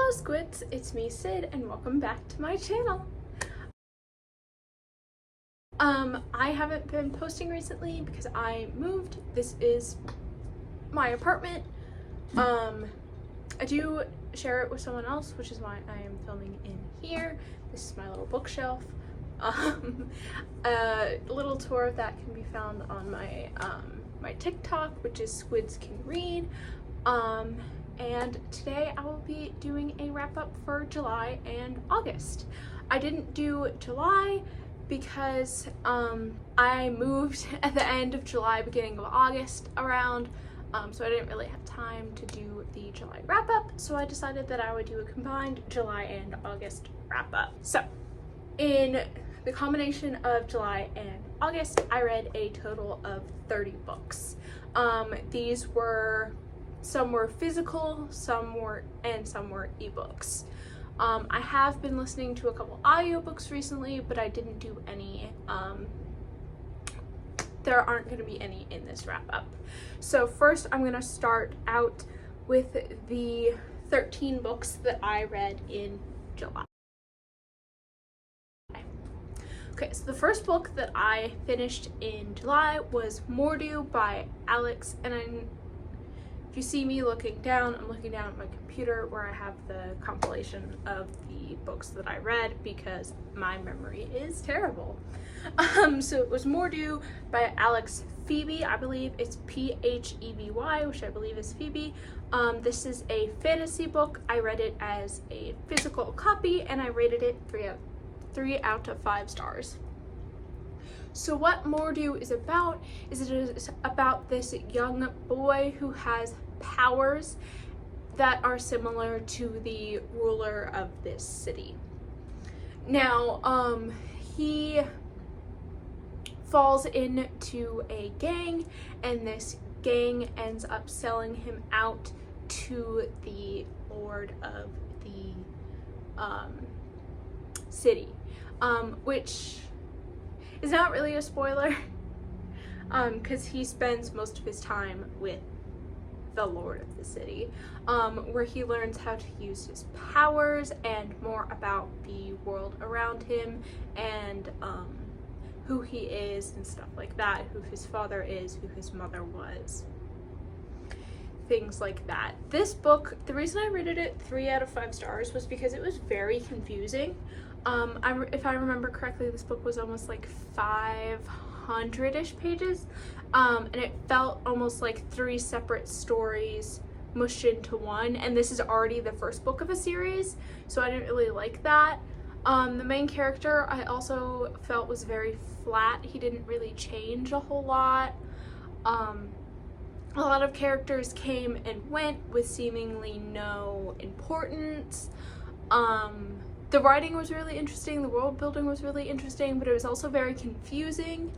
Hello Squids, it's me Sid and welcome back to my channel. I haven't been posting recently because I moved. This is my apartment. I do share it with someone else, which is why I am filming in here. This is my little bookshelf. A little tour of that can be found on my my TikTok, which is Squids Can Read. And today I will be doing a wrap up for July and August. I didn't do July because I moved at the end of July, beginning of August around, so I didn't really have time to do the July wrap up, so I decided that I would do a combined July and August wrap up. So in the combination of July and August, I read a total of 30 books. These were, some were physical, some were ebooks. I have been listening to a couple audiobooks recently, but I didn't do any, there aren't going to be any in this wrap up. So first I'm going to start out with the 13 books that I read in July. Okay, so the first book that I finished in July was Mordu by Alex, and if you see me looking down, I'm looking down at my computer where I have the compilation of the books that I read because my memory is terrible. So it was Mordu by Alex Phoebe. I believe it's Pheby, which I believe is Phoebe. This is a fantasy book. I read it as a physical copy and I rated it 3 out of 5 stars. So what Mordu is about is it is about this young boy who has powers that are similar to the ruler of this city. Now, he falls into a gang, and this gang ends up selling him out to the lord of the city, which is not really a spoiler, because he spends most of his time with the lord of the city, where he learns how to use his powers and more about the world around him and who he is and stuff like that, who his father is, who his mother was, things like that. This book, the reason I rated it 3 out of 5 stars was because it was very confusing. If I remember correctly, this book was almost like 500-ish pages, and it felt almost like 3 separate stories mushed into one, and this is already the first book of a series, so I didn't really like that. The main character I also felt was very flat. He didn't really change a whole lot. A lot of characters came and went with seemingly no importance. The writing was really interesting, the world building was really interesting, but it was also very confusing.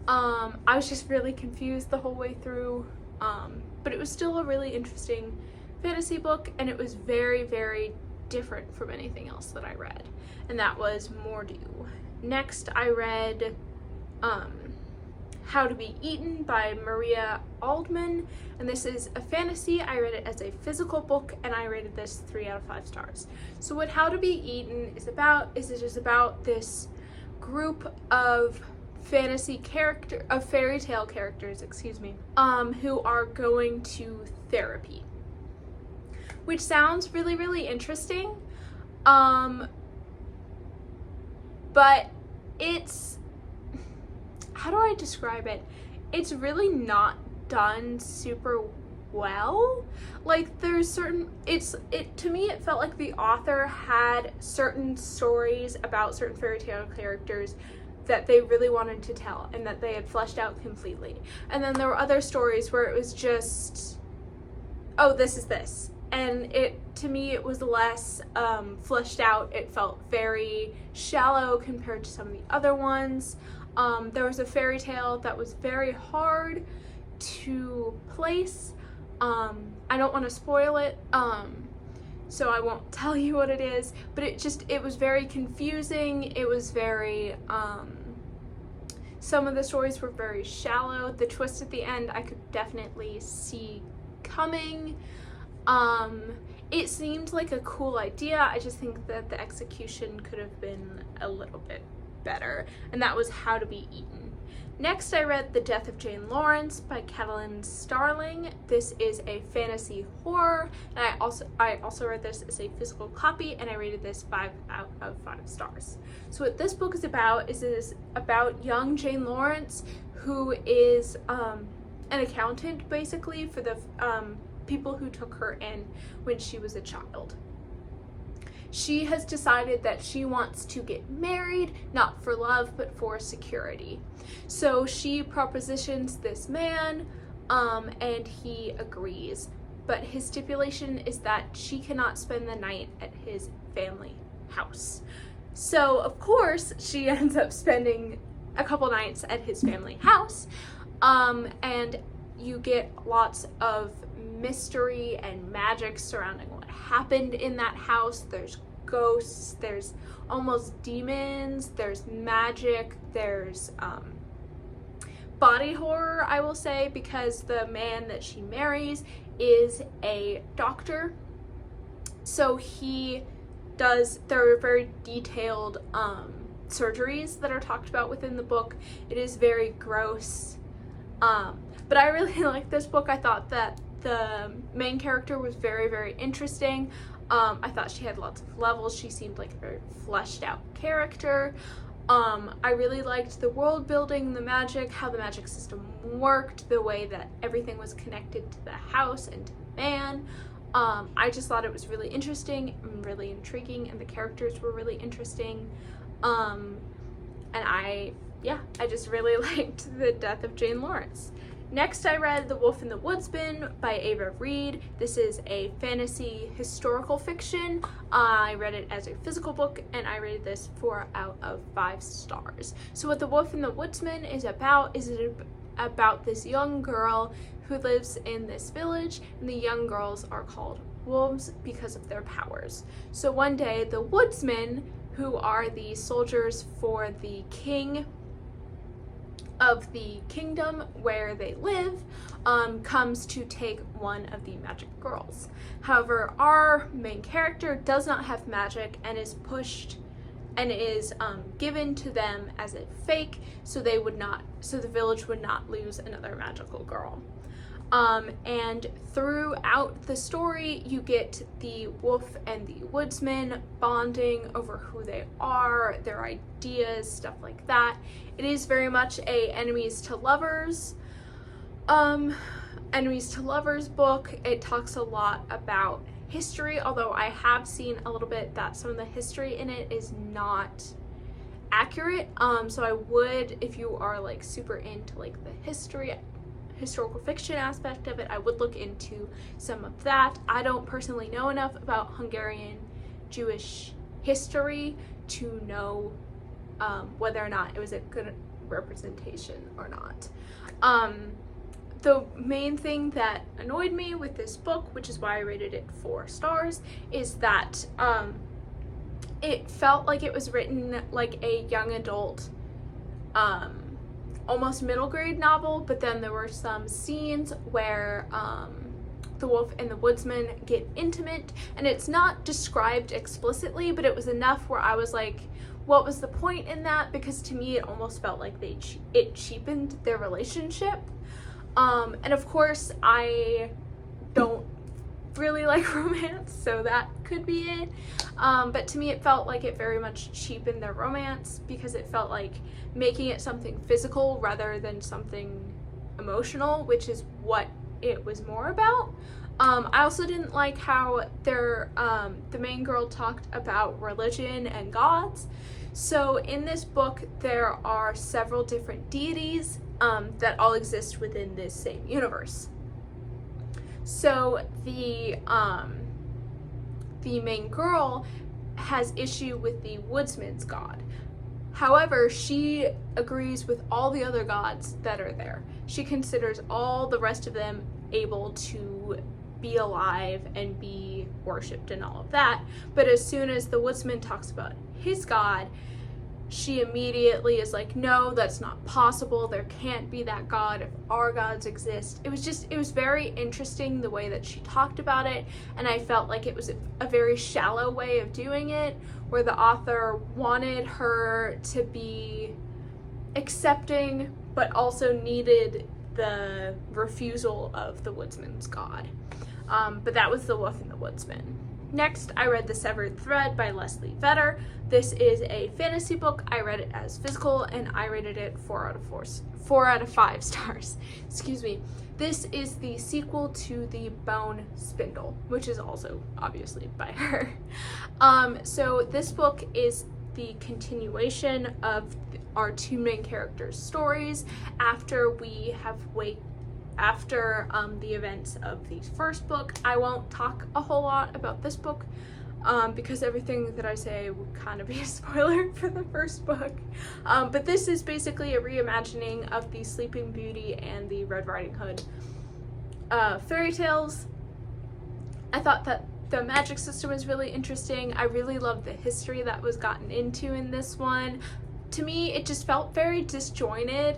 I was just really confused the whole way through, but it was still a really interesting fantasy book, and it was very, very different from anything else that I read, and that was Mordu. Next, I read How to Be Eaten by Maria Aldman, and this is a fantasy. I read it as a physical book, and I rated this 3 out of 5 stars. So what How to Be Eaten is about is it is about this group of fairy tale characters, excuse me, who are going to therapy, which sounds really, really interesting, but it's, how do I describe it? It's really not done super well. Like, there's certain, to me it felt like the author had certain stories about certain fairy tale characters that they really wanted to tell and that they had fleshed out completely. And then there were other stories where it was just, oh, this is this. And to me, it was less fleshed out. It felt very shallow compared to some of the other ones. There was a fairy tale that was very hard to place. I don't want to spoil it, so I won't tell you what it is, but it was very confusing. It was very, some of the stories were very shallow. The twist at the end I could definitely see coming. it seemed like a cool idea. I just think that the execution could have been a little bit better, and that was How to Be Eaten. Next, I read The Death of Jane Lawrence by Catalin Starling. This is a fantasy horror, and I also read this as a physical copy, and I rated this 5 out of 5 stars. So what this book is about young Jane Lawrence, who is an accountant, basically, for the people who took her in when she was a child. She has decided that she wants to get married, not for love, but for security. So she propositions this man, and he agrees. But his stipulation is that she cannot spend the night at his family house. So, of course, she ends up spending a couple nights at his family house, and you get lots of mystery and magic surrounding what happened in that house. There's ghosts, there's almost demons, there's magic, there's body horror, I will say, because the man that she marries is a doctor. So there are very detailed surgeries that are talked about within the book. It is very gross. But I really like this book. I thought that the main character was very, very interesting. I thought she had lots of levels. She seemed like a very fleshed out character. I really liked the world building, the magic, how the magic system worked, the way that everything was connected to the house and to the man. I just thought it was really interesting and really intriguing, and the characters were really interesting. And I just really liked The Death of Jane Lawrence. Next, I read The Wolf and the Woodsman by Ava Reed. This is a fantasy historical fiction. I read it as a physical book, and I rated this 4 out of 5 stars. So what The Wolf and the Woodsman is about about this young girl who lives in this village, and the young girls are called wolves because of their powers. So one day, the woodsmen, who are the soldiers for the king of the kingdom where they live, comes to take one of the magic girls. However, our main character does not have magic and is pushed and is given to them as a fake, so the village would not lose another magical girl. And throughout the story, you get the wolf and the woodsman bonding over who they are, their ideas, stuff like that. It is very much a enemies to lovers book. It talks a lot about history, although I have seen a little bit that some of the history in it is not accurate. So I would, if you are like super into like the historical fiction aspect of it, I would look into some of that. I don't personally know enough about Hungarian Jewish history to know whether or not it was a good representation or not. The main thing that annoyed me with this book, which is why I rated it 4 stars, is that it felt like it was written like a young adult, almost middle grade novel, but then there were some scenes where the wolf and the woodsman get intimate, and it's not described explicitly, but it was enough where I was like, what was the point in that? Because to me it almost felt like it cheapened their relationship. And of course I don't really like romance, so that could be it. But to me it felt like it very much cheapened their romance, because it felt like making it something physical rather than something emotional, which is what it was more about. I also didn't like how the main girl talked about religion and gods. So in this book there are several different deities that all exist within this same universe. So the main girl has issue with the woodsman's god. However, she agrees with all the other gods that are there. She considers all the rest of them able to be alive and be worshipped and all of that. But as soon as the woodsman talks about his god, she immediately is like, no, that's not possible. There can't be that god if our gods exist. It was very interesting the way that she talked about it, and I felt like it was a very shallow way of doing it, where the author wanted her to be accepting but also needed the refusal of the woodsman's god. But that was The Wolf and the Woodsman. Next, I read The Severed Thread by Leslie Vedder. This is a fantasy book. I read it as physical, and I rated it 4 out of 5 stars. Excuse me. This is the sequel to The Bone Spindle, which is also obviously by her. So this book is the continuation of our two main characters' stories after the events of the first book. I won't talk a whole lot about this book because everything that I say would kind of be a spoiler for the first book. But this is basically a reimagining of the Sleeping Beauty and the Red Riding Hood fairy tales. I thought that the magic system was really interesting. I really loved the history that was gotten into in this one. To me, it just felt very disjointed.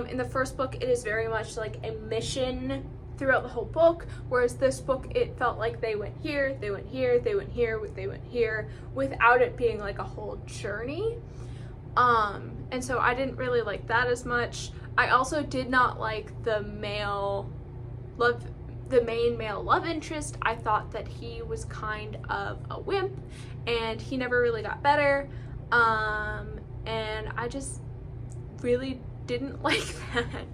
In the first book, it is very much like a mission throughout the whole book, whereas this book, it felt like they went here, they went here, they went here, they went here, without it being like a whole journey. And so I didn't really like that as much. I also did not like the main male love interest. I thought that he was kind of a wimp, and he never really got better. And I just really didn't like that.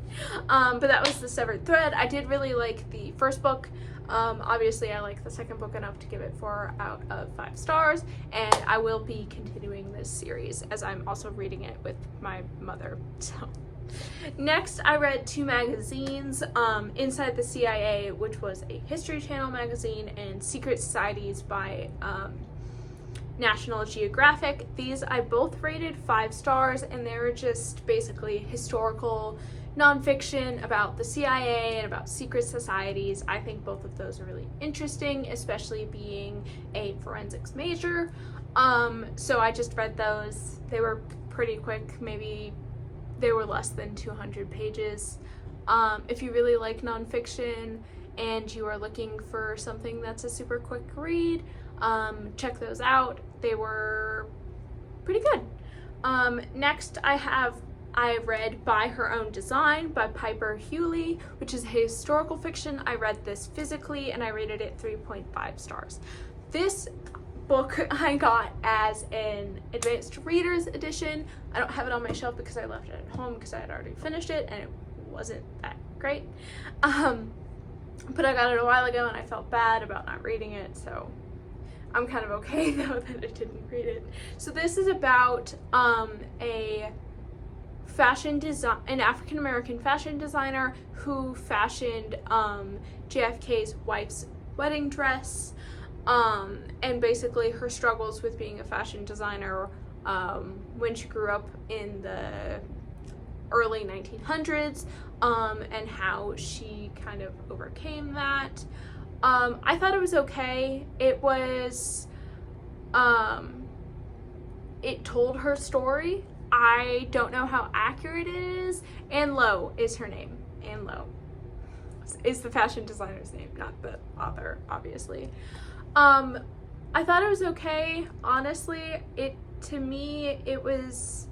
But that was The Severed Thread. I did really like the first book. Obviously I like the second book enough to give it 4 out of 5 stars, and I will be continuing this series as I'm also reading it with my mother. So next, I read 2 magazines, Inside the CIA, which was a History Channel magazine, and Secret Societies by National Geographic. These I both rated 5 stars, and they were just basically historical nonfiction about the CIA and about secret societies. I think both of those are really interesting, especially being a forensics major. So I just read those. They were pretty quick, maybe they were less than 200 pages. If you really like nonfiction and you are looking for something that's a super quick read, check those out. They were pretty good. Next, I read By Her Own Design by Piper Hewley, which is historical fiction. I read this physically, and I rated it 3.5 stars. This book I got as an advanced reader's edition. I don't have it on my shelf because I left it at home because I had already finished it, and it wasn't that great. But I got it a while ago, and I felt bad about not reading it, so I'm kind of okay though that I didn't read it. So this is about an African-American fashion designer who fashioned JFK's wife's wedding dress, and basically her struggles with being a fashion designer when she grew up in the early 1900s, and how she kind of overcame that. I thought it was okay. It was, it told her story. I don't know how accurate it is. Anne Lowe is her name. Anne Lowe is the fashion designer's name, not the author, obviously. I thought it was okay. Honestly, to me, it was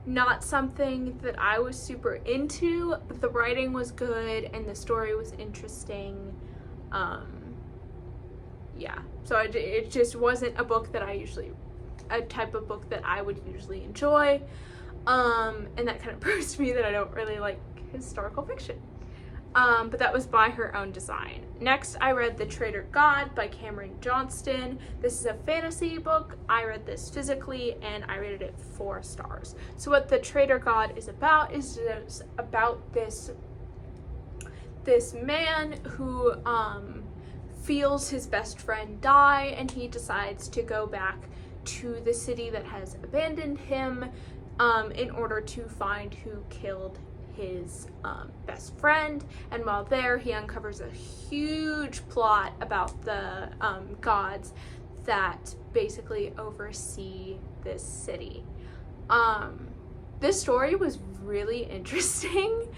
not something that I was super into, but the writing was good and the story was interesting. Yeah, so it just wasn't a book that a type of book that I would usually enjoy, and that kind of proves to me that I don't really like historical fiction. But that was By Her Own Design. Next, I read The Traitor God by Cameron Johnston. This is a fantasy book. I read this physically, and I rated it 4 stars. So what The Traitor God is about this man who feels his best friend die, and he decides to go back to the city that has abandoned him in order to find who killed his best friend. And while there, he uncovers a huge plot about the gods that basically oversee this city. This story was really interesting.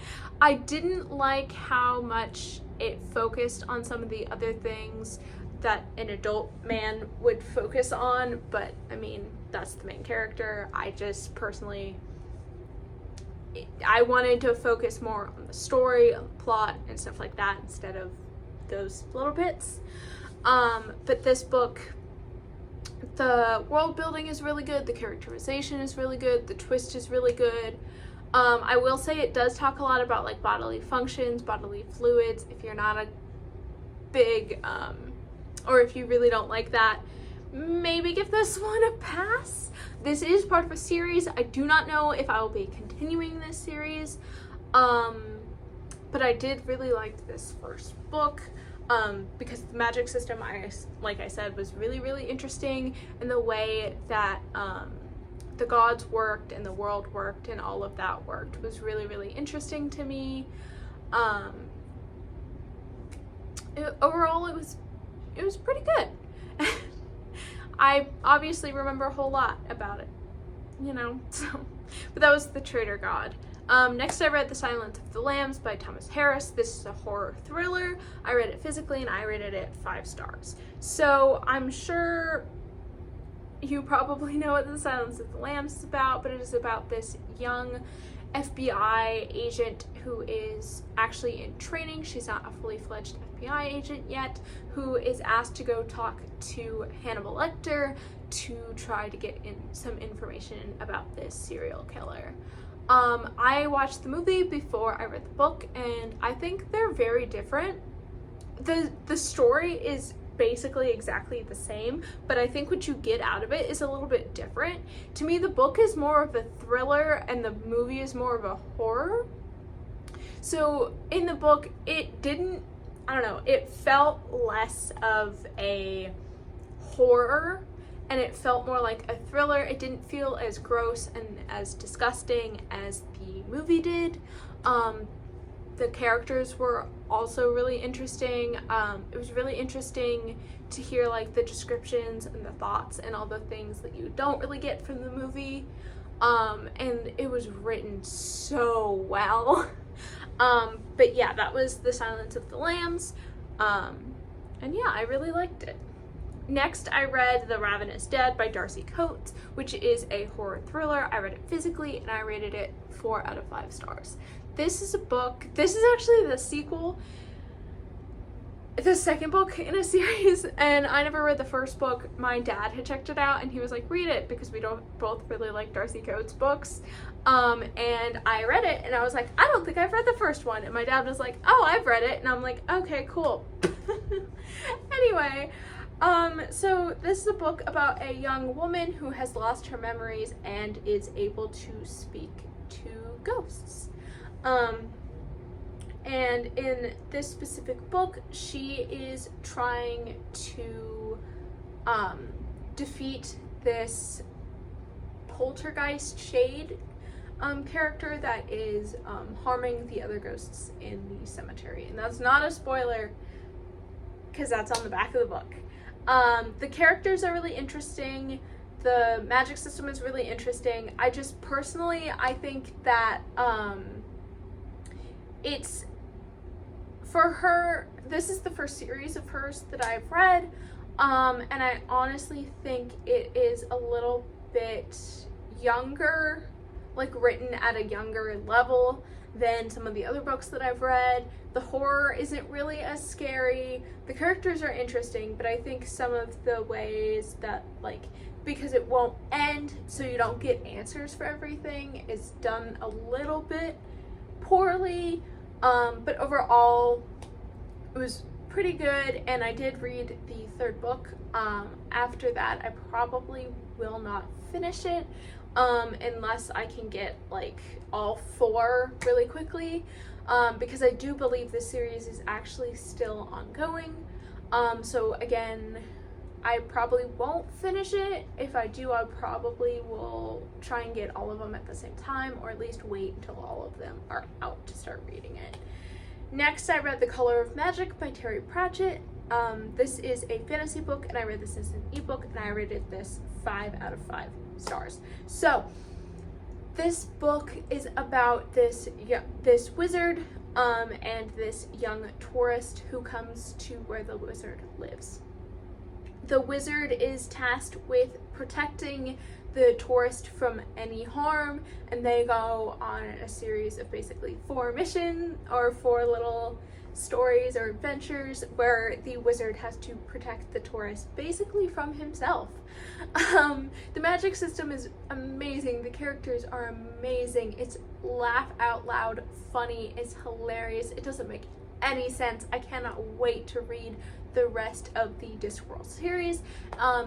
I didn't like how much it focused on some of the other things that an adult man would focus on, but I mean, that's the main character. I just personally, I wanted to focus more on the story, on the plot, and stuff like that instead of those little bits. But this book, the world building is really good, the characterization is really good, the twist is really good. I will say it does talk a lot about like bodily functions, bodily fluids. If you're not a big, or if you really don't like that, maybe give this one a pass. This is part of a series. I do not know if I will be continuing this series, but I did really like this first book. Because the magic system, like I said, was really, really interesting, and the way that the gods worked and the world worked and all of that worked was really, really interesting to me. Overall, it was pretty good. I obviously remember a whole lot about it, you know. So, but that was The Traitor God. Next I read The Silence of the Lambs by Thomas Harris. This is a horror thriller. I read it physically and I rated it 5 stars. So I'm sure you probably know what The Silence of the Lambs is about, but it is about this young FBI agent who is actually in training. She's not a fully fledged FBI agent yet, who is asked to go talk to Hannibal Lecter to try to get in some information about this serial killer. I watched the movie before I read the book, and I think they're very different. The story is basically exactly the same, but I think what you get out of it is a little bit different. To me, the book is more of a thriller and the movie is more of a horror. So in the book, it didn't, I don't know, it felt less of a horror and it felt more like a thriller. It didn't feel as gross and as disgusting as the movie did. The characters were also really interesting. It was really interesting to hear like the descriptions and the thoughts and all the things that you don't really get from the movie. And it was written so well. But yeah, that was The Silence of the Lambs. And yeah, I really liked it. Next, I read The Ravenous Dead by Darcy Coates, which is a horror thriller. I read it physically and I rated it 4 out of 5 stars. This is a book, this is actually the sequel, the second book in a series, and I never read the first book. My dad had checked it out and he was like, read it, because we don't both really like Darcy Coates books. And I read it and I was like, I don't think I've read the first one. And my dad was like, oh, I've read it. And I'm like, okay, cool. Anyway, so this is a book about a young woman who has lost her memories and is able to speak to ghosts. And in this specific book, she is trying to defeat this poltergeist shade character that is harming the other ghosts in the cemetery. And that's not a spoiler, because that's on the back of the book. The characters are really interesting. The magic system is really interesting. I just personally, I think that it's, for her, this is the first series of hers that I've read, and I honestly think it is a little bit younger, like written at a younger level than some of the other books that I've read. The horror isn't really as scary. The characters are interesting, but I think some of the ways that, like, because it won't end, so you don't get answers for everything, is done a little bit poorly. But overall, it was pretty good, and I did read the third book. After that, I probably will not finish it, unless I can get like all 4 really quickly, because I do believe this series is actually still ongoing. So again, I probably won't finish it. If I do, I probably will try and get all of them at the same time, or at least wait until all of them are out to start reading it. Next, I read The Color of Magic by Terry Pratchett. This is a fantasy book, and I read this as an ebook, and I rated this 5 out of 5 stars. So, This book is about this wizard and this young tourist who comes to where the wizard lives. The wizard is tasked with protecting the tourist from any harm, and they go on a series of basically 4 missions or 4 little stories or adventures where the wizard has to protect the tourist basically from himself. The magic system is amazing. The characters are amazing. It's laugh out loud funny. It's hilarious. It doesn't make any sense. I cannot wait to read the rest of the Discworld series.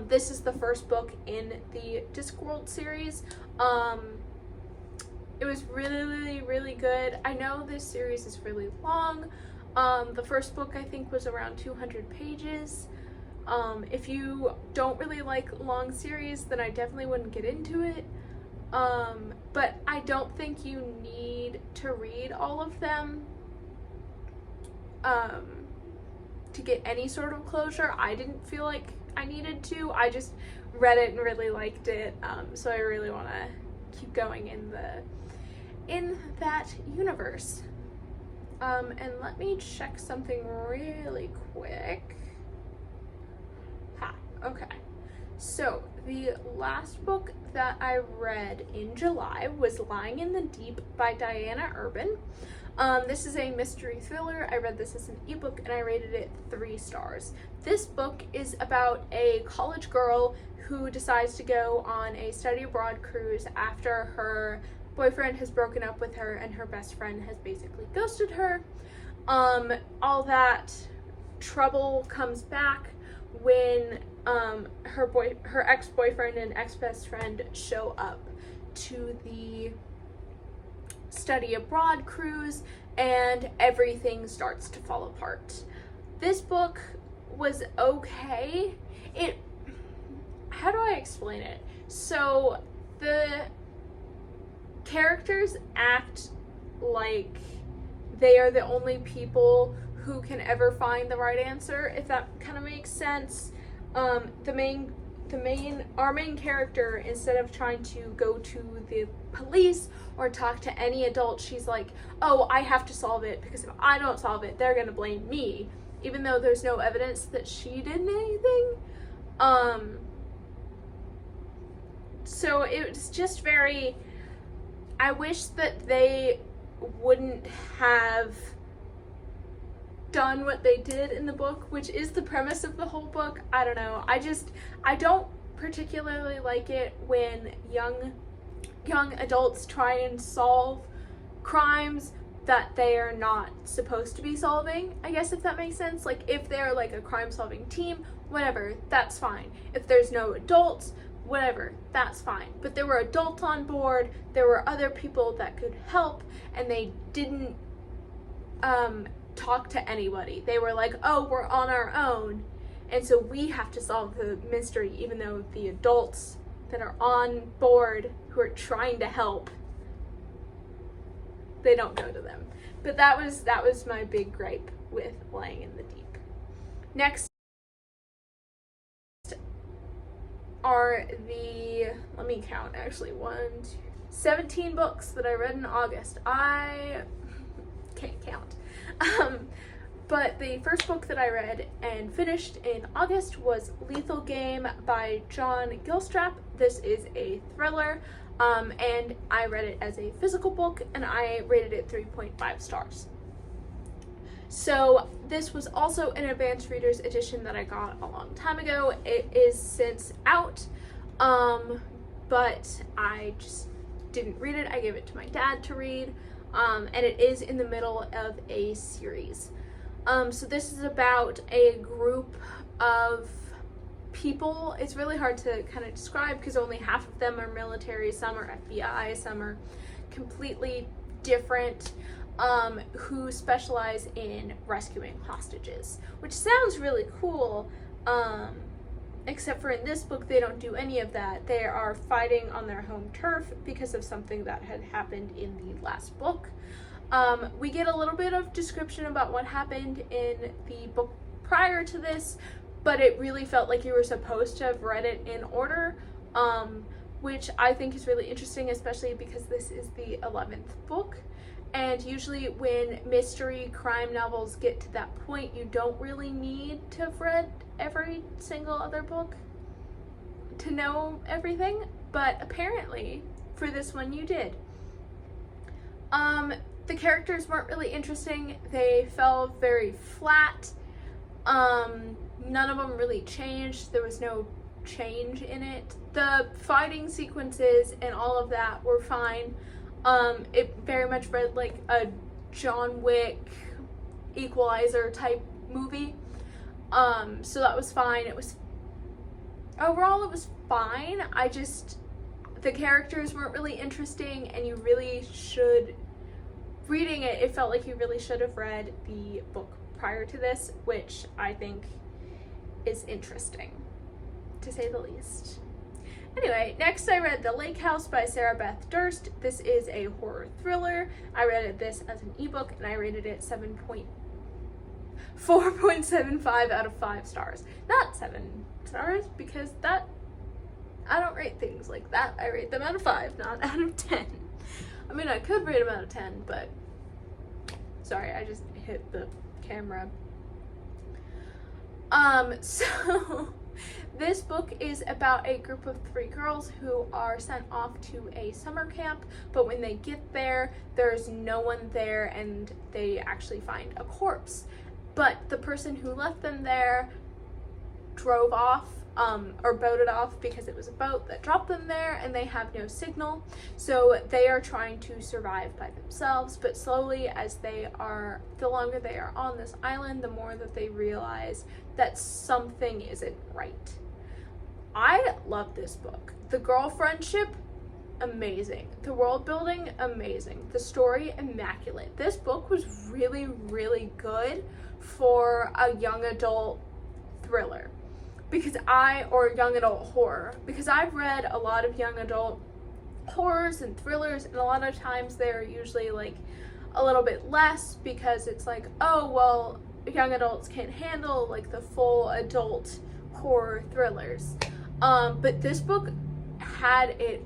This is the first book in the Discworld series. It was really good. I know this series is really long. The first book I think was around 200 pages. If you don't really like long series, then I definitely wouldn't get into it. But I don't think you need to read all of them to get any sort of closure. I didn't feel like I needed to. I just read it and really liked it, so I really want to keep going in that universe. And let me check something really quick. Okay. So the last book that I read in July was Lying in the Deep by Diana Urban. This is a mystery thriller. I read this as an ebook and I rated it 3 stars. This book is about a college girl who decides to go on a study abroad cruise after her boyfriend has broken up with her and her best friend has basically ghosted her. All that trouble comes back when her ex-boyfriend and ex-best friend show up to the study abroad cruise, and everything starts to fall apart. This book was okay. How do I explain it? So the characters act like they are the only people who can ever find the right answer, if that kind of makes sense. Our main character, instead of trying to go to the police or talk to any adult, she's like, oh, I have to solve it, because if I don't solve it, they're gonna blame me, even though there's no evidence that she did anything. So it was just very, I wish that they wouldn't have done what they did in the book, which is the premise of the whole book. I don't know. I don't particularly like it when young adults try and solve crimes that they are not supposed to be solving, I guess, if that makes sense. Like, if they're like a crime solving team, whatever, that's fine. If there's no adults, whatever, that's fine. But there were adults on board, there were other people that could help, and they didn't talk to anybody. They were like, oh, we're on our own, and so we have to solve the mystery, even though the adults that are on board who are trying to help, they don't go to them. But that was my big gripe with Lying in the Deep. Next are let me count, actually, 17 books that I read in August. I can't count. But the first book that I read and finished in August was Lethal Game by John Gilstrap. This is a thriller, and I read it as a physical book, and I rated it 3.5 stars. So this was also an advanced reader's edition that I got a long time ago. It is since out, but I just didn't read it. I gave it to my dad to read, and it is in the middle of a series. So this is about a group of people. It's really hard to kind of describe because only half of them are military, some are FBI, some are completely different, who specialize in rescuing hostages, which sounds really cool, except for in this book they don't do any of that. They are fighting on their home turf because of something that had happened in the last book. We get a little bit of description about what happened in the book prior to this, but it really felt like you were supposed to have read it in order. which I think is really interesting, especially because this is the 11th book. And usually when mystery crime novels get to that point, you don't really need to have read every single other book to know everything, but apparently for this one you did. The characters weren't really interesting. They fell very flat. None of them really changed. There was no change in it. The fighting sequences and all of that were fine. It very much read like a John Wick Equalizer type movie. So that was fine. Overall it was fine. The characters weren't really interesting, and you really should, reading it, it felt like you really should have read the book prior to this, which I think is interesting, to say the least. Anyway, next I read The Lake House by Sarah Beth Durst. This is a horror thriller. I read this as an ebook, and I rated it 4.75 out of 5 stars. Not 7 stars, because I don't rate things like that. I rate them out of 5, not out of 10. I mean, I could rate them out of 10, but sorry, I just hit the camera. So this book is about a group of 3 girls who are sent off to a summer camp, but when they get there, there's no one there, and they actually find a corpse. But the person who left them there drove off, or boated off, because it was a boat that dropped them there, and they have no signal. So they are trying to survive by themselves, but slowly the longer they are on this island, the more that they realize that something isn't right. I love this book. The girl friendship, amazing. The world building, amazing. The story, immaculate. This book was really, really good for a young adult thriller. Or young adult horror, because I've read a lot of young adult horrors and thrillers, and a lot of times they're usually like a little bit less, because it's like, oh well, young adults can't handle like the full adult horror thrillers. But this book had it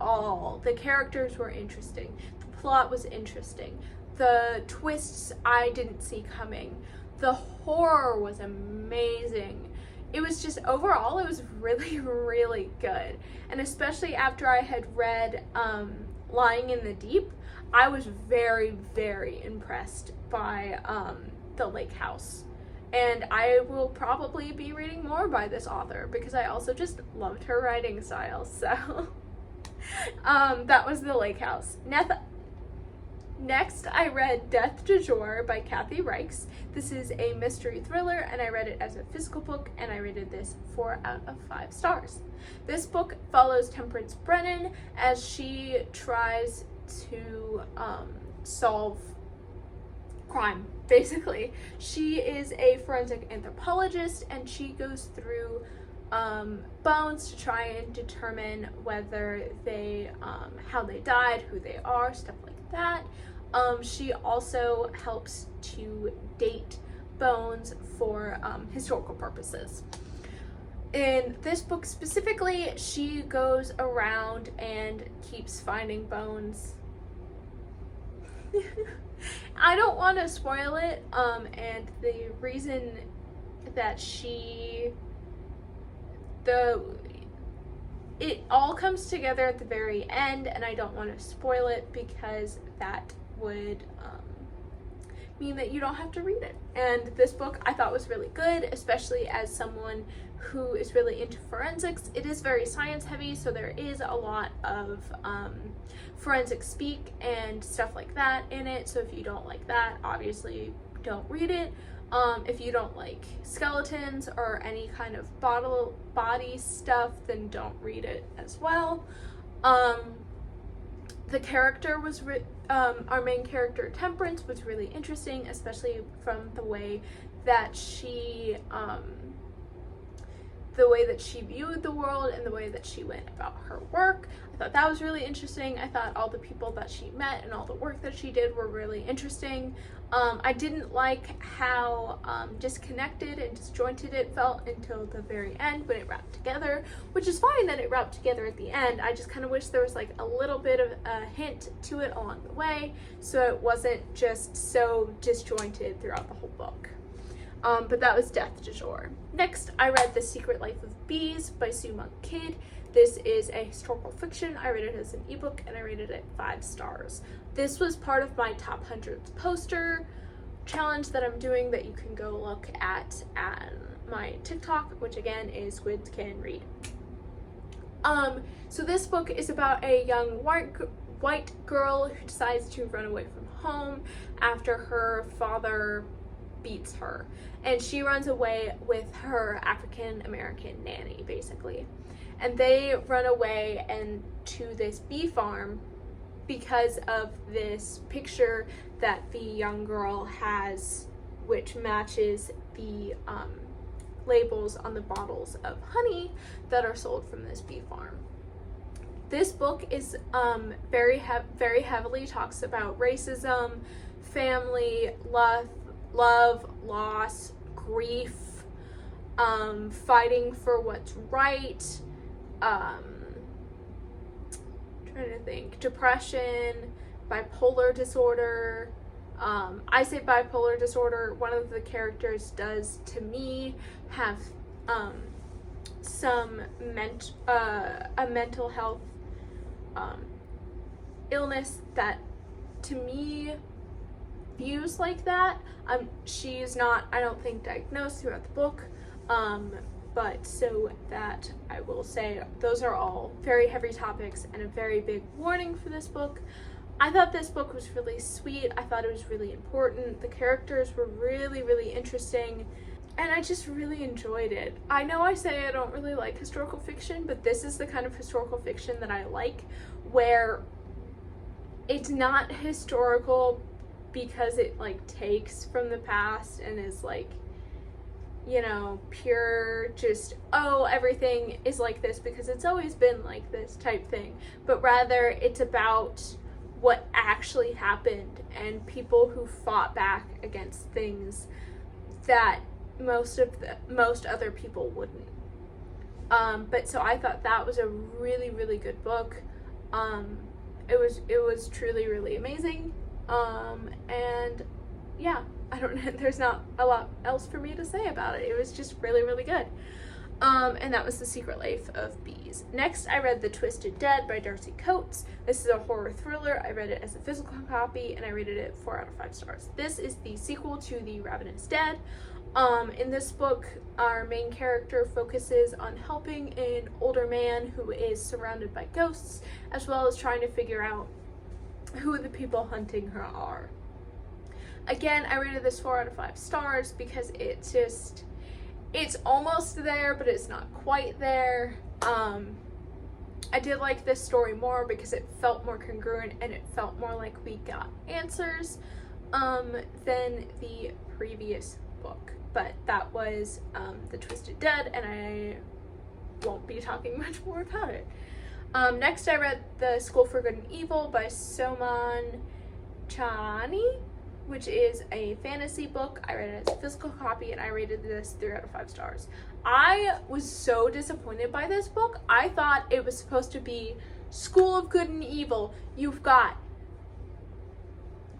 all. The characters were interesting. The plot was interesting. The twists I didn't see coming. The horror was amazing. It was just, overall, it was really, really good. And especially after I had read Lying in the Deep, I was very, very impressed by The Lake House. And I will probably be reading more by this author, because I also just loved her writing style. So that was The Lake House. Next, I read Death du Jour by Kathy Reichs. This is a mystery thriller, and I read it as a physical book, and I rated this 4 out of 5 stars. This book follows Temperance Brennan as she tries to solve crime, basically. She is a forensic anthropologist, and she goes through bones to try and determine whether they, how they died, who they are, stuff like that. She also helps to date bones for historical purposes. In this book specifically, she goes around and keeps finding bones. I don't want to spoil it, and the reason that it all comes together at the very end, and I don't want to spoil it, because that would mean that you don't have to read it. And this book I thought was really good, especially as someone who is really into forensics. It is very science heavy, so there is a lot of forensic speak and stuff like that in it. So if you don't like that, obviously don't read it. If you don't like skeletons or any kind of body stuff, then don't read it as well. The character was our main character, Temperance, was really interesting, especially from the way that she the way that she viewed the world and the way that she went about her work. I thought that was really interesting. I thought all the people that she met and all the work that she did were really interesting. I didn't like how disconnected and disjointed it felt until the very end when it wrapped together, which is fine that it wrapped together at the end. I just kind of wish there was like a little bit of a hint to it along the way, so it wasn't just so disjointed throughout the whole book. But that was Death du Jour. Next, I read The Secret Life of Bees by Sue Monk Kidd. This is a historical fiction. I read it as an ebook and I rated it 5 stars. This was part of my top 100 poster challenge that I'm doing that you can go look at my TikTok, which again is Squids Can Read. So this book is about a young white girl who decides to run away from home after her father beats her, and she runs away with her African American nanny, basically, and they run away and to this bee farm because of this picture that the young girl has, which matches the labels on the bottles of honey that are sold from this bee farm. This book is very heavily talks about racism, family, love, loss, grief, fighting for what's right, trying to think, depression, bipolar disorder. I say bipolar disorder. One of the characters does, to me, have some a mental health illness that, to me, views like that. She's not, I don't think, diagnosed throughout the book, but so that I will say those are all very heavy topics and a very big warning for this book. I thought this book was really sweet. I thought it was really important. The characters were really, really interesting, and I just really enjoyed it. I know I say I don't really like historical fiction, but this is the kind of historical fiction that I like, where it's not historical because it like takes from the past and is like, you know, pure just, oh, everything is like this because it's always been like this type thing, but rather it's about what actually happened and people who fought back against things that most other people wouldn't. But so I thought that was a really, really good book. It was truly really amazing. And yeah, I don't know, there's not a lot else for me to say about it. It was just really, really good. And that was The Secret Life of Bees. Next, I read The Twisted Dead by Darcy Coates. This is a horror thriller. I read it as a physical copy and I rated it 4 out of 5 stars. This is the sequel to The Ravenous Dead. In this book, our main character focuses on helping an older man who is surrounded by ghosts, as well as trying to figure out who the people hunting her are. Again, I rated this 4 out of 5 stars because it's almost there, but it's not quite there. I did like this story more because it felt more congruent and it felt more like we got answers than the previous book. But that was The Twisted Dead, and I won't be talking much more about it. Next, I read The School for Good and Evil by Soman Chani, which is a fantasy book. I read it as a physical copy and I rated this 3 out of 5 stars. I was so disappointed by this book. I thought it was supposed to be School of Good and Evil. You've got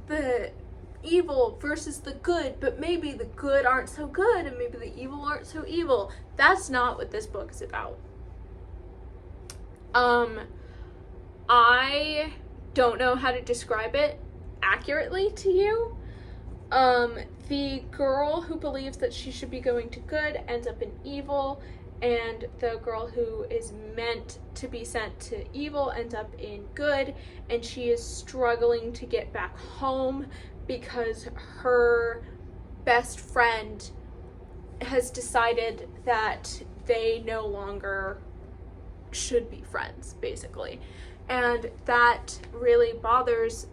the evil versus the good, but maybe the good aren't so good and maybe the evil aren't so evil. That's not what this book is about. I don't know how to describe it accurately to you. The girl who believes that she should be going to good ends up in evil, and the girl who is meant to be sent to evil ends up in good, and she is struggling to get back home because her best friend has decided that they no longer should be friends, basically. And that really bothers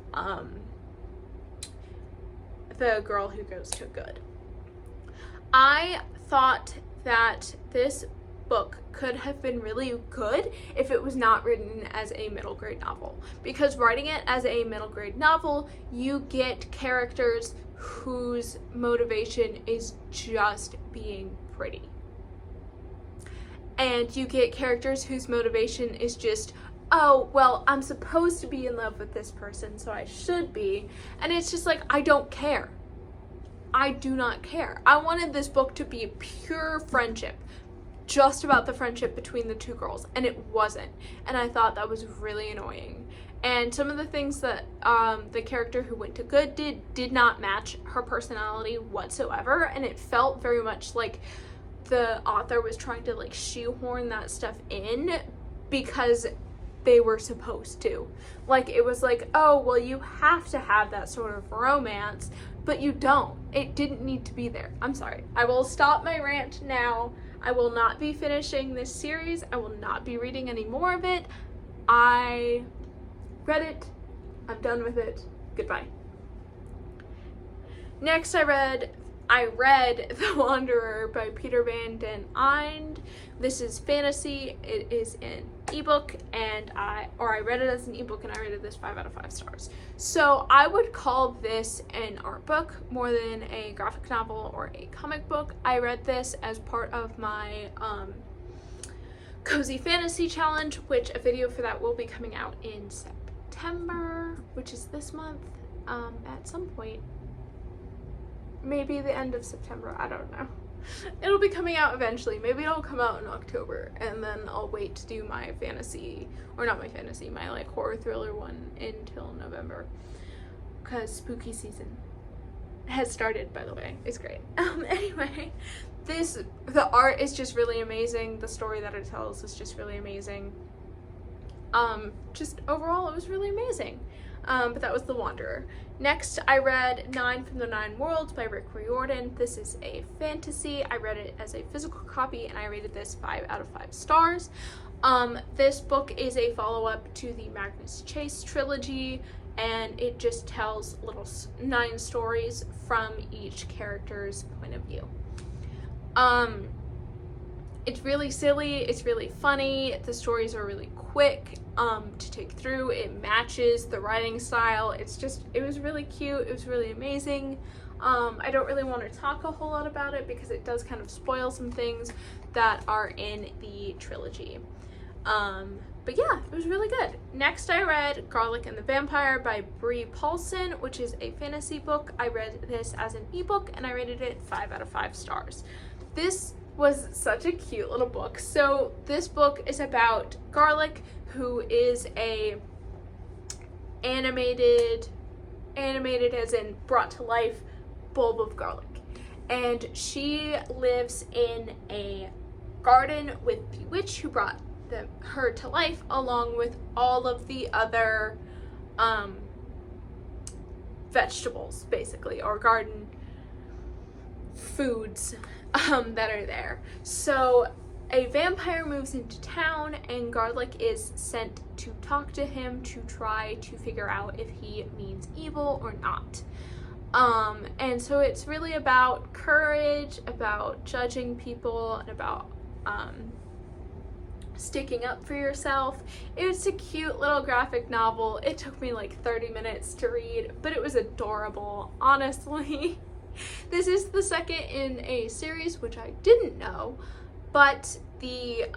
the girl who goes to good. I thought that this book could have been really good if it was not written as a middle grade novel. Because writing it as a middle grade novel, you get characters whose motivation is just being pretty. And you get characters whose motivation is just, oh, well, I'm supposed to be in love with this person, so I should be. And it's just like, I don't care. I do not care. I wanted this book to be pure friendship, just about the friendship between the two girls, and it wasn't. And I thought that was really annoying. And some of the things that the character who went to good did not match her personality whatsoever, and it felt very much like the author was trying to like shoehorn that stuff in because they were supposed to. Like, it was like, oh, well, you have to have that sort of romance, but you don't. It didn't need to be there. I'm sorry. I will stop my rant now. I will not be finishing this series. I will not be reading any more of it. I read it. I'm done with it. Goodbye. Next, I read The Wanderer by Peter Van den Einde. This is fantasy. It is an ebook, and I read it as an ebook, and I rated this 5 out of 5 stars. So I would call this an art book more than a graphic novel or a comic book. I read this as part of my Cozy Fantasy Challenge, which a video for that will be coming out in September, which is this month, at some point. Maybe the end of September, I don't know. It'll be coming out eventually. Maybe it'll come out in October, and then I'll wait to do my fantasy, or not my fantasy, my like horror thriller one until November, because spooky season has started, by the way. It's great. Anyway, the art is just really amazing. The story that it tells is just really amazing. Just overall, it was really amazing. But that was The Wanderer. Next, I read 9 from the 9 Worlds by Rick Riordan. This is a fantasy. I read it as a physical copy, and I rated this 5 out of 5 stars. This book is a follow-up to the Magnus Chase trilogy, and it just tells little 9 stories from each character's point of view. It's really silly, it's really funny, the stories are really quick to take through, it matches the writing style, it was really cute, it was really amazing. I don't really want to talk a whole lot about it because it does kind of spoil some things that are in the trilogy. But yeah, it was really good. Next, I read Garlic and the Vampire by Brie Paulson, which is a fantasy book. I read this as an ebook, and I rated it 5 out of 5 stars. This was such a cute little book. So this book is about Garlic, who is a animated as in brought to life bulb of garlic. And she lives in a garden with the witch who brought her to life, along with all of the other vegetables, basically, or garden foods that are there. So a vampire moves into town, and Garlic is sent to talk to him to try to figure out if he means evil or not. And so it's really about courage, about judging people, and about sticking up for yourself. It's a cute little graphic novel. It took me like 30 minutes to read, but it was adorable, honestly. This is the second in a series, which I didn't know, but it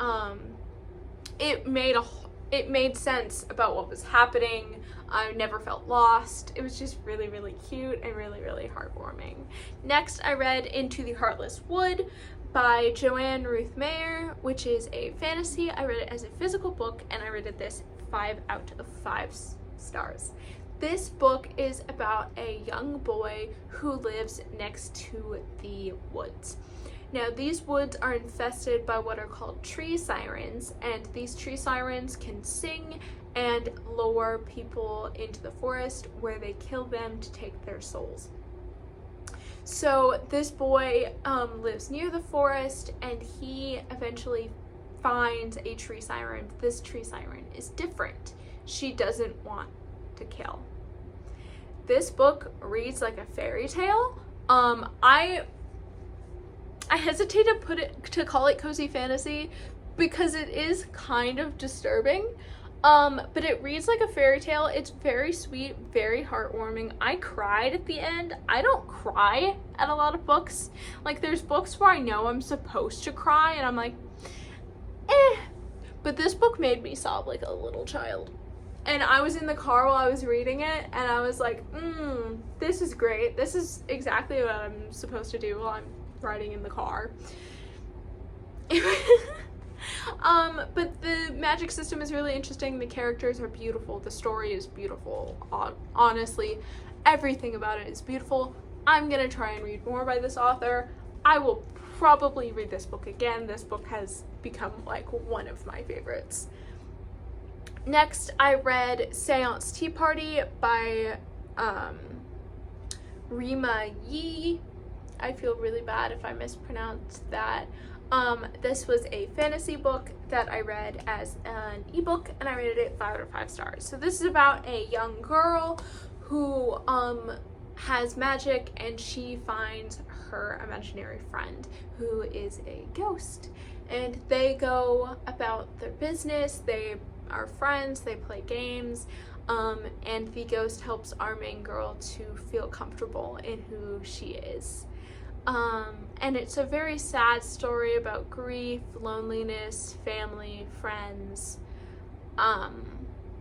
made sense about what was happening. I never felt lost. It was just really, really cute and really, really heartwarming. Next, I read Into the Heartless Wood by Joanne Ruth Mayer, which is a fantasy. I read it as a physical book, and I rated this 5 out of 5 stars. This book is about a young boy who lives next to the woods. Now, these woods are infested by what are called tree sirens, and these tree sirens can sing and lure people into the forest where they kill them to take their souls. So this boy lives near the forest, and he eventually finds a tree siren. This tree siren is different. She doesn't want to kill. This book reads like a fairy tale. I hesitate to call it cozy fantasy because it is kind of disturbing. But it reads like a fairy tale. It's very sweet, very heartwarming. I cried at the end. I don't cry at a lot of books. Like, there's books where I know I'm supposed to cry and I'm like, eh. But this book made me sob like a little child. And I was in the car while I was reading it and I was like, this is great. This is exactly what I'm supposed to do while I'm riding in the car. But the magic system is really interesting. The characters are beautiful. The story is beautiful. Honestly, everything about it is beautiful. I'm gonna try and read more by this author. I will probably read this book again. This book has become like one of my favorites. Next, I read Seance Tea Party by Rima Yi. I feel really bad if I mispronounced that. This was a fantasy book that I read as an ebook, and I rated it 5 out of 5 stars. So this is about a young girl who has magic, and she finds her imaginary friend who is a ghost, and they go about their business. They are friends, they play games, and the ghost helps our main girl to feel comfortable in who she is. And it's a very sad story about grief, loneliness, family, friends.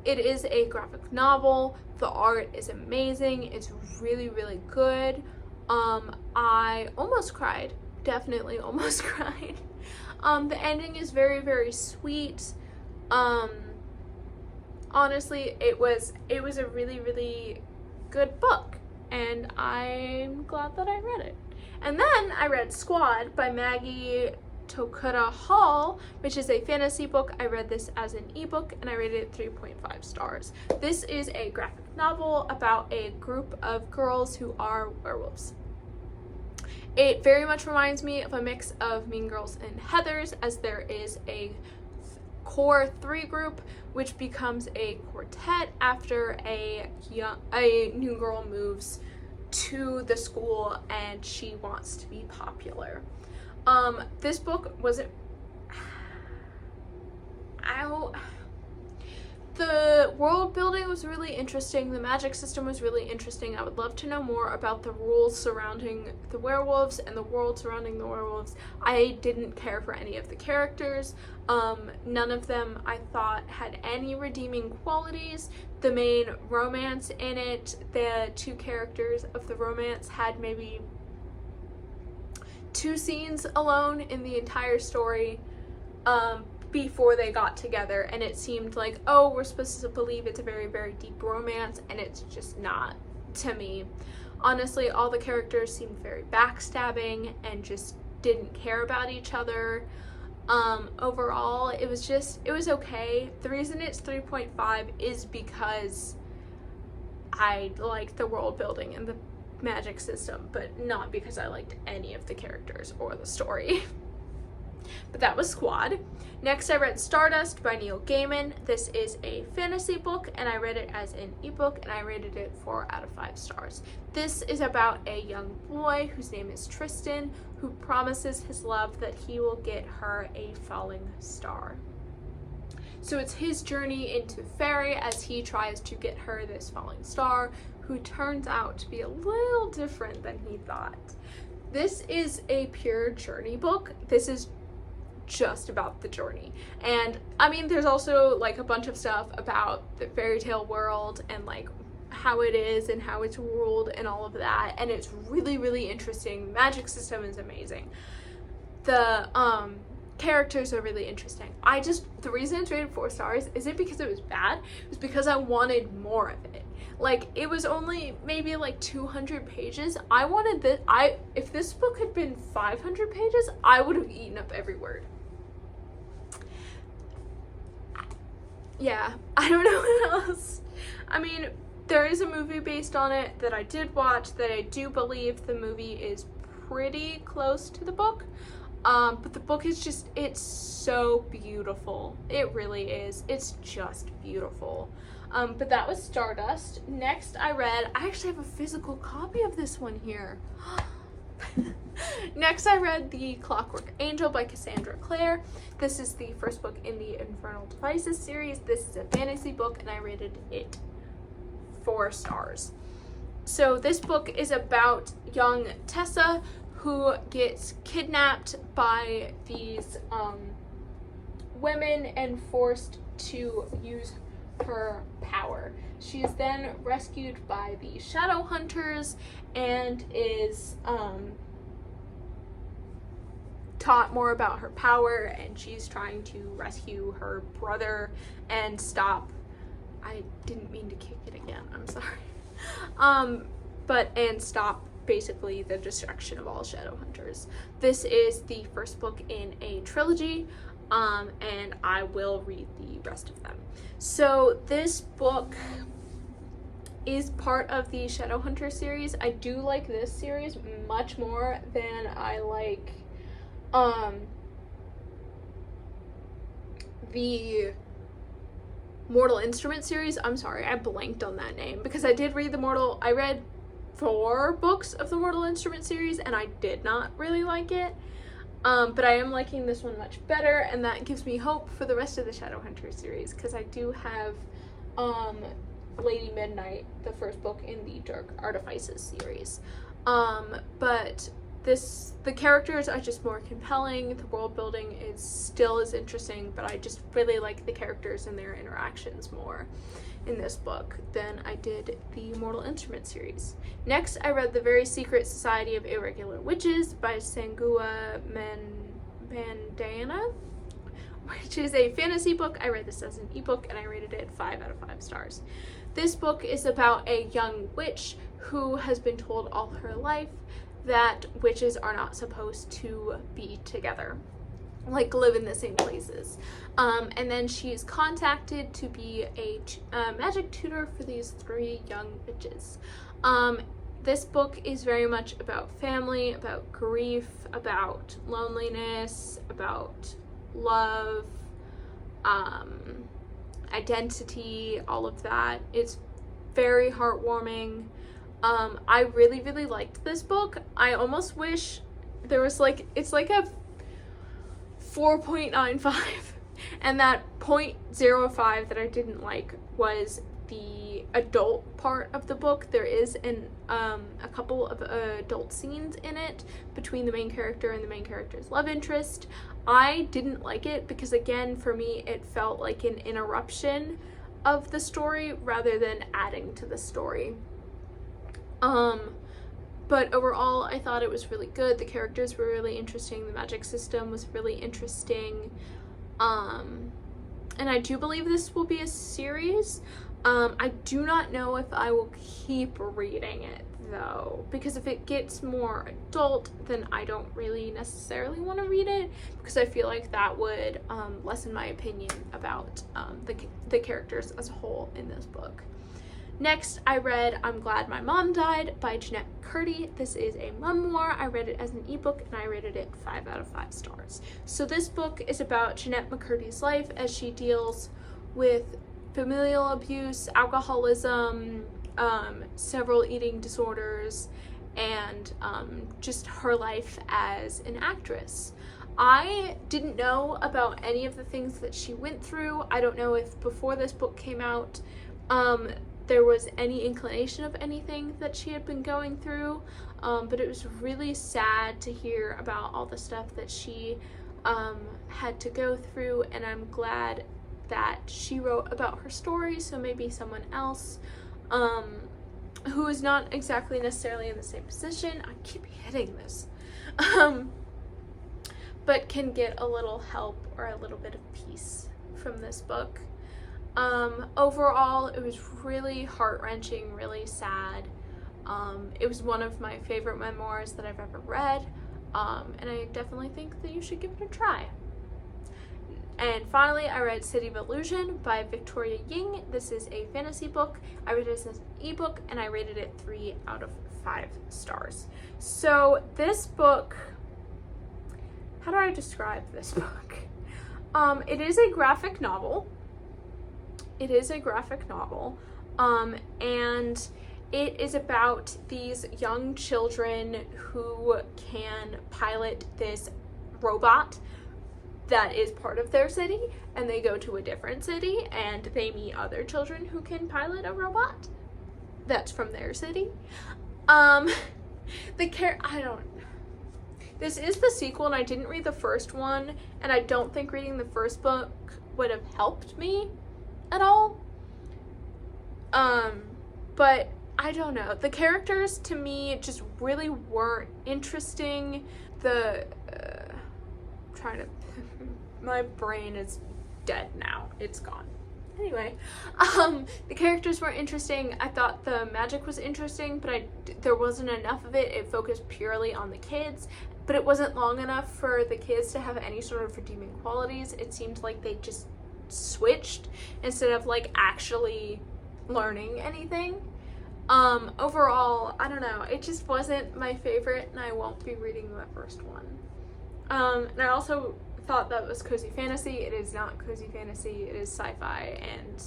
It is a graphic novel. The art is amazing. It's really, really good. I almost cried. Definitely almost cried. The ending is very, very sweet. Honestly, it was a really, really good book, and I'm glad that I read it. And then I read Squad by Maggie Tokuda Hall, which is a fantasy book. I read this as an ebook and I rated it 3.5 stars. This is a graphic novel about a group of girls who are werewolves. It very much reminds me of a mix of Mean Girls and Heathers, as there is a core 3 group which becomes a quartet after a new girl moves to the school and she wants to be popular. This book wasn't the world building was really interesting. The magic system was really interesting. I would love to know more about the rules surrounding the werewolves and the world surrounding the werewolves. I didn't care for any of the characters. None of them I thought had any redeeming qualities. The main romance in it, the 2 characters of the romance had maybe 2 scenes alone in the entire story before they got together, and it seemed like, oh, we're supposed to believe it's a very, very deep romance, and it's just not to me. Honestly, all the characters seemed very backstabbing and just didn't care about each other. Overall, it was okay. The reason it's 3.5 is because I liked the world building and the magic system, but not because I liked any of the characters or the story. But that was Squad. Next, I read Stardust by Neil Gaiman. This is a fantasy book, and I read it as an ebook, and I rated it 4 out of 5 stars. This is about a young boy whose name is Tristan, who promises his love that he will get her a falling star. So it's his journey into fairy as he tries to get her this falling star, who turns out to be a little different than he thought. This is a pure journey book. This is just about the journey, and I mean, there's also like a bunch of stuff about the fairy tale world and like how it is and how it's ruled and all of that, and it's really, really interesting. The magic system is amazing. The characters are really interesting. The reason it's rated 4 stars isn't because it was bad, it was because I wanted more of it. Like, it was only maybe like 200 pages. I wanted this. If this book had been 500 pages, I would have eaten up every word. Yeah, I don't know what else. I mean, there is a movie based on it that I did watch that I do believe the movie is pretty close to the book. But the book is just, it's so beautiful. It really is. It's just beautiful. But that was Stardust. Next I actually have a physical copy of this one here. Next, I read The Clockwork Angel by Cassandra Clare. This is the first book in the Infernal Devices series. This is a fantasy book, and I rated it 4 stars. So this book is about young Tessa, who gets kidnapped by these women and forced to use her power. She is then rescued by the Shadow Hunters and is taught more about her power, and she's trying to rescue her brother and stop, I didn't mean to kick it again, I'm sorry, and stop basically the destruction of all Shadow Hunters. This is the first book in a trilogy, and I will read the rest of them. So this book is part of the Shadowhunter series. I do like this series much more than I like the Mortal Instrument series. I'm sorry, I blanked on that name because I did read I read 4 books of the Mortal Instrument series and I did not really like it. But I am liking this one much better, and that gives me hope for the rest of the Shadowhunter series, because I do have Lady Midnight, the first book in the Dark Artifices series. But the characters are just more compelling, the world building is still as interesting, but I just really like the characters and their interactions more in this book than I did the Mortal Instrument series. Next, I read The Very Secret Society of Irregular Witches by Sangua Mandana, which is a fantasy book. I read this as an ebook and I rated it 5 out of 5 stars. This book is about a young witch who has been told all her life that witches are not supposed to be together, like live in the same places. And then she is contacted to be a magic tutor for these 3 young witches. This book is very much about family, about grief, about loneliness, about love, identity, all of that. It's very heartwarming. I really, really liked this book. I almost wish there was it's like a 4.95, and that 0.05 that I didn't like was the adult part of the book. There is a couple of adult scenes in it between the main character and the main character's love interest. I didn't like it because, again, for me it felt like an interruption of the story rather than adding to the story. But overall, I thought it was really good. The characters were really interesting. The magic system was really interesting. And I do believe this will be a series. I do not know if I will keep reading it, though, because if it gets more adult, then I don't really necessarily want to read it, because I feel like that would lessen my opinion about the characters as a whole in this book. Next, I read I'm Glad My Mom Died by Jeanette McCurdy. This is a memoir. I read it as an ebook and I rated it 5 out of 5 stars. So this book is about Jeanette McCurdy's life as she deals with familial abuse, alcoholism, several eating disorders, and just her life as an actress. I didn't know about any of the things that she went through. I don't know if before this book came out, there was any inclination of anything that she had been going through, but it was really sad to hear about all the stuff that she had to go through, and I'm glad that she wrote about her story, so maybe someone else who is not exactly necessarily in the same position, I keep hitting this, but can get a little help or a little bit of peace from this book. Overall, it was really heart-wrenching, really sad. It was one of my favorite memoirs that I've ever read, and I definitely think that you should give it a try. And finally, I read City of Illusion by Victoria Ying. This is a fantasy book. I read it as an ebook, and I rated it 3 out of 5 stars. So this book, how do I describe this book? It is a graphic novel. And it is about these young children who can pilot this robot that is part of their city, and they go to a different city and they meet other children who can pilot a robot that's from their city. This is the sequel, and I didn't read the first one, and I don't think reading the first book would have helped me at all. But I don't know. The characters to me just really weren't interesting. My brain is dead now. It's gone. Anyway, the characters were interesting. I thought the magic was interesting, but there wasn't enough of it. It focused purely on the kids, but it wasn't long enough for the kids to have any sort of redeeming qualities. It seemed like they just switched instead of like actually learning anything. Overall, I don't know. It just wasn't my favorite, and I won't be reading the first one. And I also thought that was cozy fantasy. It is not cozy fantasy. It is sci-fi, and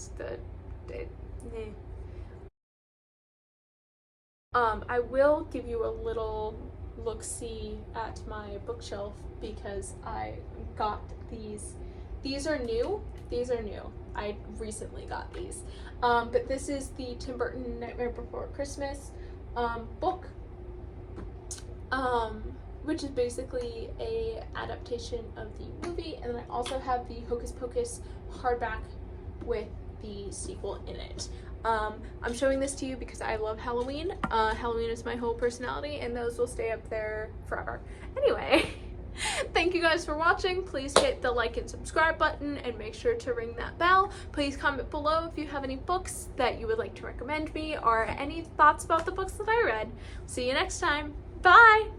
I will give you a little look-see at my bookshelf because I got these. These are new. I recently got these. But this is the Tim Burton Nightmare Before Christmas book. Which is basically a adaptation of the movie, and then I also have the Hocus Pocus hardback with the sequel in it. I'm showing this to you because I love Halloween. Halloween is my whole personality, and those will stay up there forever. Anyway, thank you guys for watching. Please hit the like and subscribe button, and make sure to ring that bell. Please comment below if you have any books that you would like to recommend me, or any thoughts about the books that I read. See you next time. Bye!